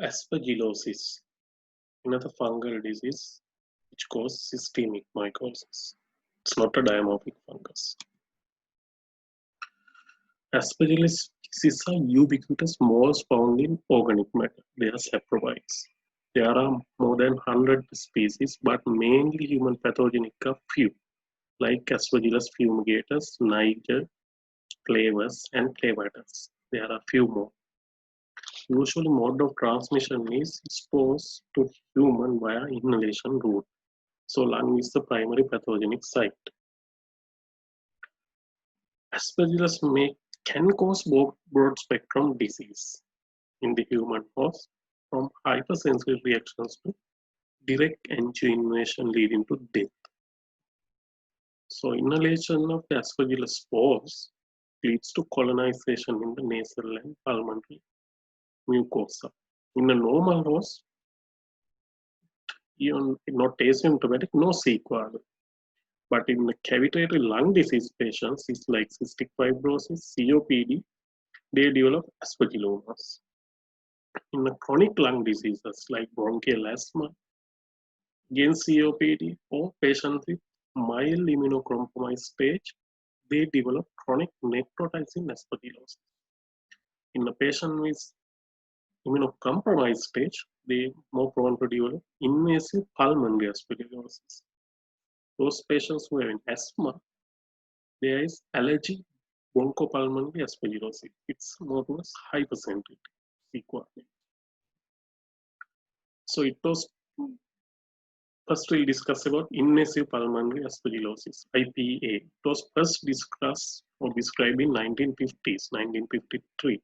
Aspergillosis, another fungal disease which causes systemic mycosis. It's not a dimorphic fungus. Aspergillus species are ubiquitous moles found in organic matter. They are saprophytes. There are more than 100 species, but mainly human pathogenic are few, like Aspergillus fumigatus, Niger, Clavus, and Clavatus. There are few more. Usually mode of transmission is exposed to human via inhalation route. So lung is the primary pathogenic site. Aspergillus can cause broad spectrum disease in the human host, from hypersensitive reactions to direct angio invasion leading to death. So inhalation of the Aspergillus spores leads to colonization in the nasal and pulmonary mucosa. In a normal host, even not asymptomatic, no sequelae. But in the cavitary lung disease patients, it's like cystic fibrosis, COPD, they develop aspergillomas. In the chronic lung diseases like bronchial asthma, again COPD, or patients with mild immunocompromised stage, they develop chronic necrotizing aspergillosis. In a patient with immunocompromised stage, they more prone to develop invasive pulmonary aspergillosis. Those patients who have asthma, there is allergic bronchopulmonary aspergillosis. It's more towards hypersensitivity sequelae. So it was first we'll discuss about invasive pulmonary aspergillosis, IPA. It was first discussed or described in 1950s, 1953.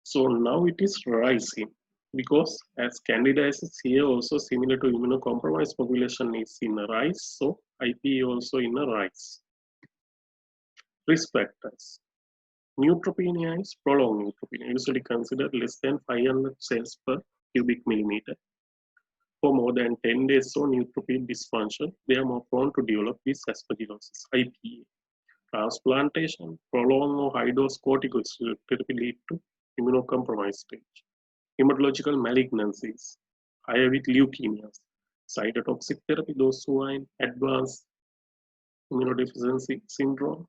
So now it is rising because as candidiasis here also similar to immunocompromised population is in a rise, so IPA also in a rise. Risk factors. Neutropenia is prolonged neutropenia, usually considered less than 500 cells per cubic millimeter. For more than 10 days or neutropenic dysfunction, they are more prone to develop this aspergillosis, IPA. Transplantation, prolonged or high-dose corticosteroid lead to immunocompromised stage. Hematological malignancies, higher with leukemias. Cytotoxic therapy, those who are in advanced immunodeficiency syndrome,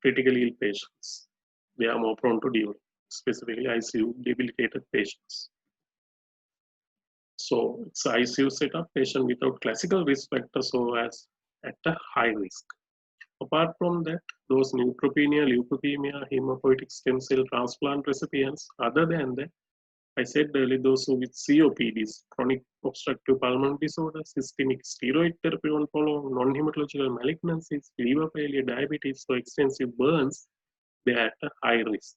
critically ill patients. They are more prone to develop, specifically ICU debilitated patients. So it's ICU setup, patient without classical risk factors, so as at a high risk. Apart from that, those neutropenia, leukemia, hematopoietic stem cell transplant recipients, other than that, I said earlier, those with COPDs, chronic obstructive pulmonary disorder, systemic steroid therapy on follow, non-hematological malignancies, liver failure, diabetes, or extensive burns, they are at a high risk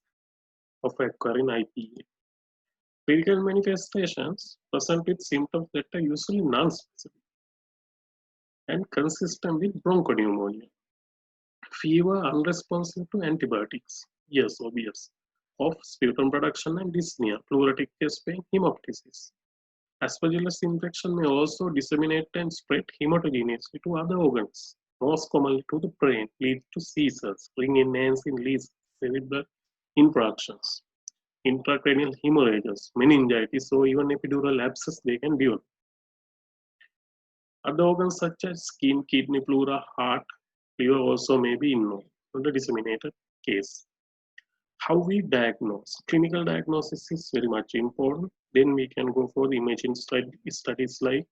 of acquiring IPA. Clinical manifestations present with symptoms that are usually non-specific and consistent with bronchopneumonia. Fever unresponsive to antibiotics, yes, obvious. Cough, sputum production, and dyspnea, pleuritic chest pain, hemoptysis. Aspergillus infection may also disseminate and spread hematogeneously to other organs, most commonly to the brain, lead to seizures, ring-enhancing lesions, cerebral infarctions, intracranial hemorrhages, meningitis, or even epidural abscess they can develop. Other organs such as skin, kidney, pleura, heart, liver also may be involved in the disseminated case. How we diagnose? Clinical diagnosis is very much important. Then we can go for the imaging studies like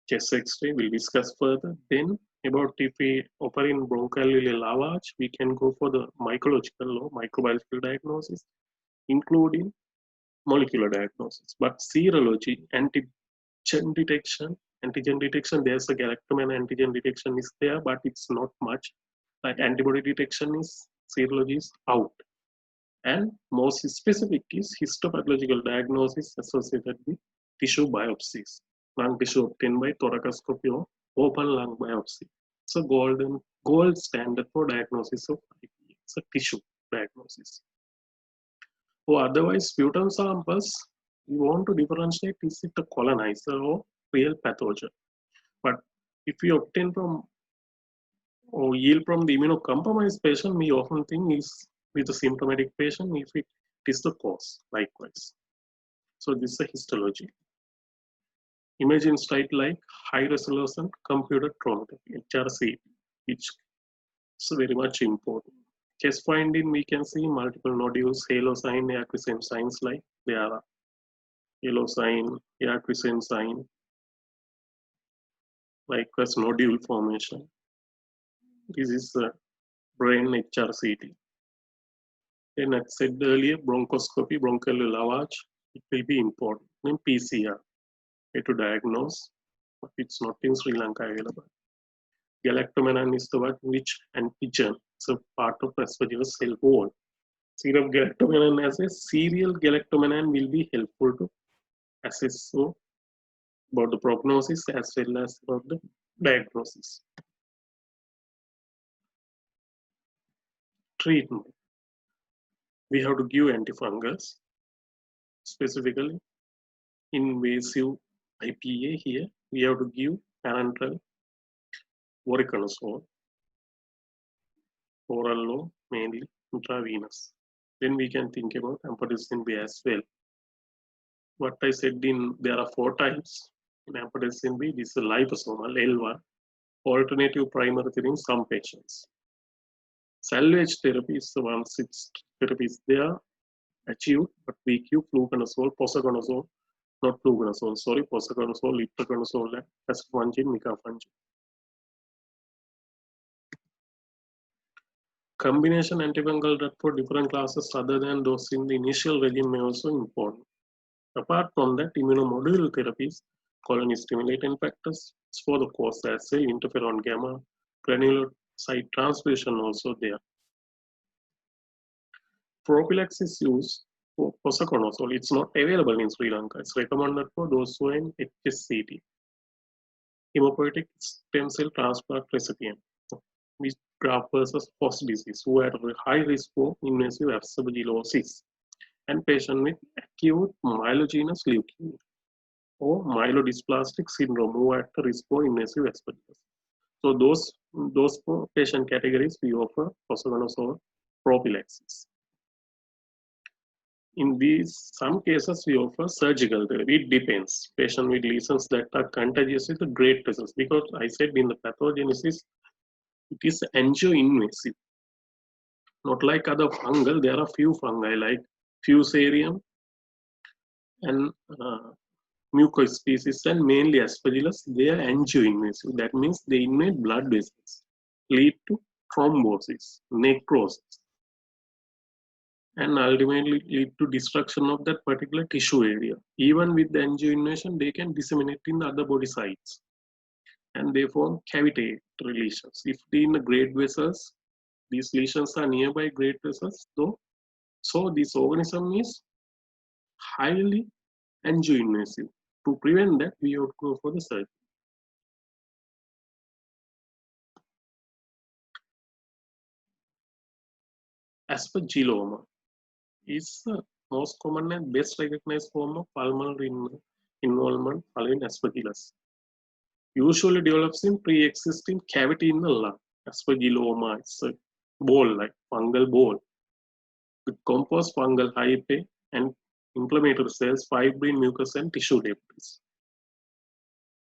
chest X-ray. We'll discuss further. Then about if we operate in bronchoalveolar lavage, we can go for the mycological or microbiological diagnosis, including molecular diagnosis. But serology, antigen detection, there's a galactoman antigen detection is there, but it's not much. Like antibody detection is, serology is out. And most specific is histopathological diagnosis associated with tissue biopsies. Lung tissue obtained by thoracoscopy or open lung biopsy. It's a gold standard for diagnosis of IPA. It's a tissue diagnosis. Or otherwise, sputum samples, we want to differentiate is it a colonizer or real pathogen. But if we obtain from or yield from the immunocompromised patient, we often think is with a symptomatic patient. If is the cause likewise. So this is a histology. Imaging study like high resolution computed tomography, HRCT, which is very much important. Case finding, we can see multiple nodules, halo sign, acquiescent signs like there are halo sign, acquiescent sign, likewise nodule formation. This is the brain HRCT. Then I said earlier, bronchoscopy, bronchial lavage, it will be important. Then PCR, to diagnose, but it's not in Sri Lanka available. Galactomannan is the one which antigen, it's a part of Aspergillus cell wall. Serum galactomannan as a serial galactomannan will be helpful to assess about the prognosis as well as about the diagnosis. Treatment. We have to give antifungals, specifically invasive IPA here. We have to give parenteral voriconazole, oral or mainly intravenous. Then we can think about amphotericin B as well. What I said there are 4 types in amphotericin B. This is liposomal L1, alternative primary in some patients. Salvage therapy is the one 6 therapies there achieved, but we give fluconazole, posaconazole, not fluconazole, sorry, posaconazole, itraconazole, and caspofungin, micafungin. Combination antifungal drug for different classes other than those in the initial regime may also important. Apart from that, immunomodulatory therapies, colony stimulating factors for the cause as well, interferon gamma, granulocyte transfusion also there. Prophylaxis use for posaconazole, it's not available in Sri Lanka. It's recommended for those who are in HSCT. Hematopoietic stem cell transplant recipient, which graft versus host disease, who are at high risk for invasive aspergillosis, and patient with acute myelogenous leukemia or myelodysplastic syndrome who are at risk for invasive aspergillosis. So those patient categories we offer posaconazole prophylaxis. In some cases we offer surgical therapy. It depends. Patient with lesions that are contagious with a great results, because I said in the pathogenesis it is angioinvasive. Not like other fungal, there are few fungi like Fusarium and mucous species and mainly Aspergillus. They are angioinvasive. That means they invade blood vessels, lead to thrombosis, necrosis, and ultimately lead to destruction of that particular tissue area. Even with the angioinvasion, they can disseminate in the other body sites, and they form cavitated lesions. If they in the great vessels, these lesions are nearby great vessels, though. So this organism is highly angioinvasive. To prevent that, we have to go for the surgery. Aspergilloma is the most common and best recognized form of pulmonary involvement following Aspergillus. Usually develops in pre-existing cavity in the lung. Aspergilloma is a ball, like fungal ball, with composed fungal hyphae and inflammatory cells, fibrin, mucus, and tissue debris.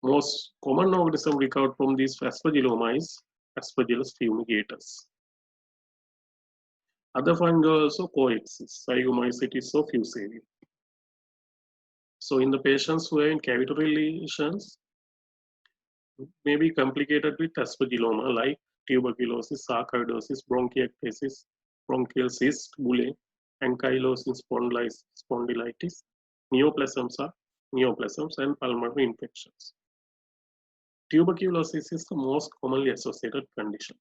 Most common organism recovered from this aspergilloma is Aspergillus fumigatus. Other fungi also coexist, Zygomycetes or Fusarium. So in the patients who are in cavitary lesions, may be complicated with aspergilloma like tuberculosis, sarcoidosis, bronchiectasis, bronchial cyst, bullae, ankylosing spondylitis, neoplasms, and pulmonary infections. Tuberculosis is the most commonly associated condition.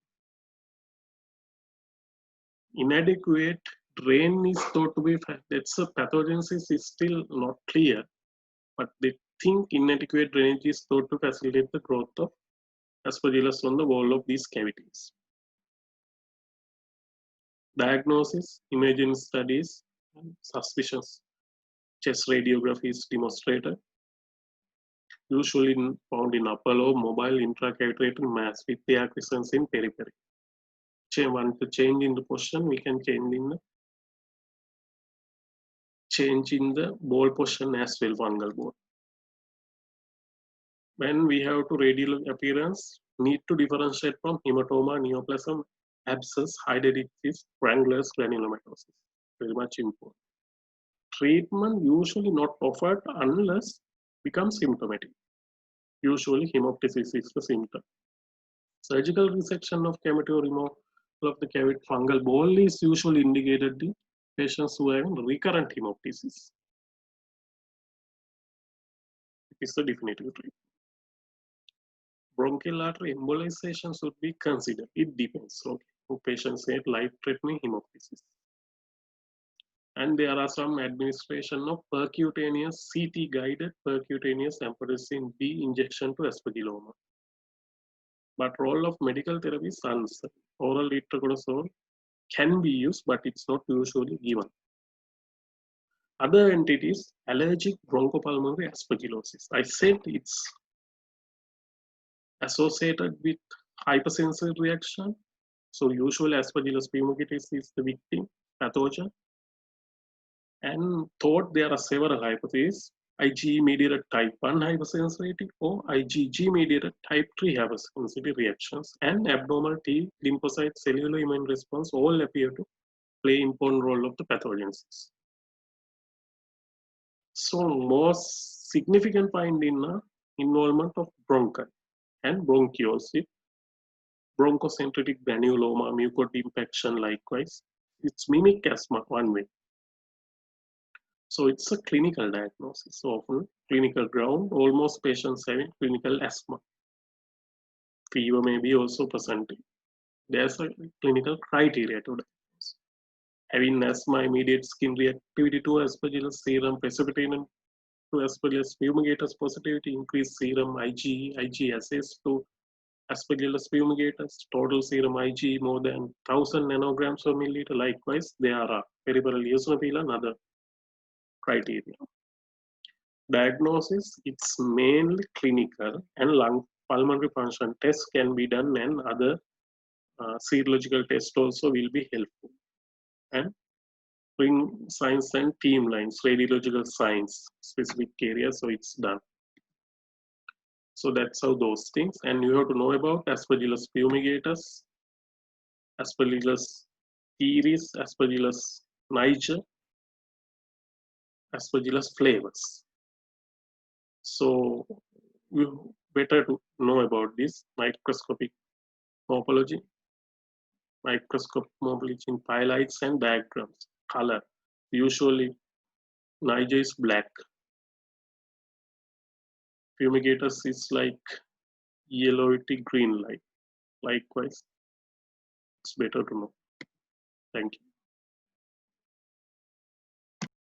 Inadequate drain is thought to be, that's a pathogenesis is still not clear, but they think inadequate drainage is thought to facilitate the growth of Aspergillus on the wall of these cavities. Diagnosis, imaging studies, and suspicious chest radiography is demonstrated. Usually found in upper lobe mobile intracavitary mass with the acquiescence in periphery. Want to change in the position, we can change in the change in the ball position as well, fungal ball. When we have to radial appearance, need to differentiate from hematoma, neoplasm, abscess, hydatitis, granulosa, granulomatosis. Very much important. Treatment usually not offered unless becomes symptomatic. Usually hemoptysis is the symptom. Surgical resection of cavity or removal of the cavity fungal ball is usually indicated in patients who have recurrent hemoptysis. It is the definitive treatment. Bronchial artery embolization should be considered. It depends. Okay, who patients have life-threatening hemoptysis. And there are some administration of percutaneous CT-guided percutaneous amphotericin B injection to aspergilloma. But role of medical therapy is uncertain. Oral itraconazole can be used, but it's not usually given. Other entities, allergic bronchopulmonary aspergillosis. I said it's associated with hypersensitive reaction. So usually Aspergillus fumigatus is the victim pathogen. And thought there are several hypotheses: IgE mediated type 1 hypersensitivity or IgG mediated type 3 hypersensitivity reactions, and abnormal T lymphocyte cellular immune response all appear to play important role of the pathogenesis. So most significant finding in involvement of bronchi and bronchiosis, bronchocentric granuloma, mucoid infection likewise. It's mimic asthma one way. So it's a clinical diagnosis, so often clinical ground, almost patients having clinical asthma. Fever may be also presenting. There's a clinical criteria to diagnose. Having asthma, immediate skin reactivity to Aspergillus serum, precipitation to Aspergillus fumigatus positivity, increased serum IgE, IgE assays to Aspergillus fumigatus, total serum IgE more than 1000 nanograms per milliliter. Likewise, there are peripheral eosinophil and other criteria. Diagnosis, it's mainly clinical, and lung pulmonary function tests can be done, and other serological tests also will be helpful. And bring signs and team lines, radiological signs, specific areas, so it's done. So that's how those things. And you have to know about Aspergillus fumigatus, Aspergillus teres, Aspergillus niger, Aspergillus flavus. So you better to know about this microscopic morphology, microscopic morphology in phyllites and diagrams. Color, usually niger is black. Fumigatus is like yellowy green light. Likewise, it's better to know. Thank you.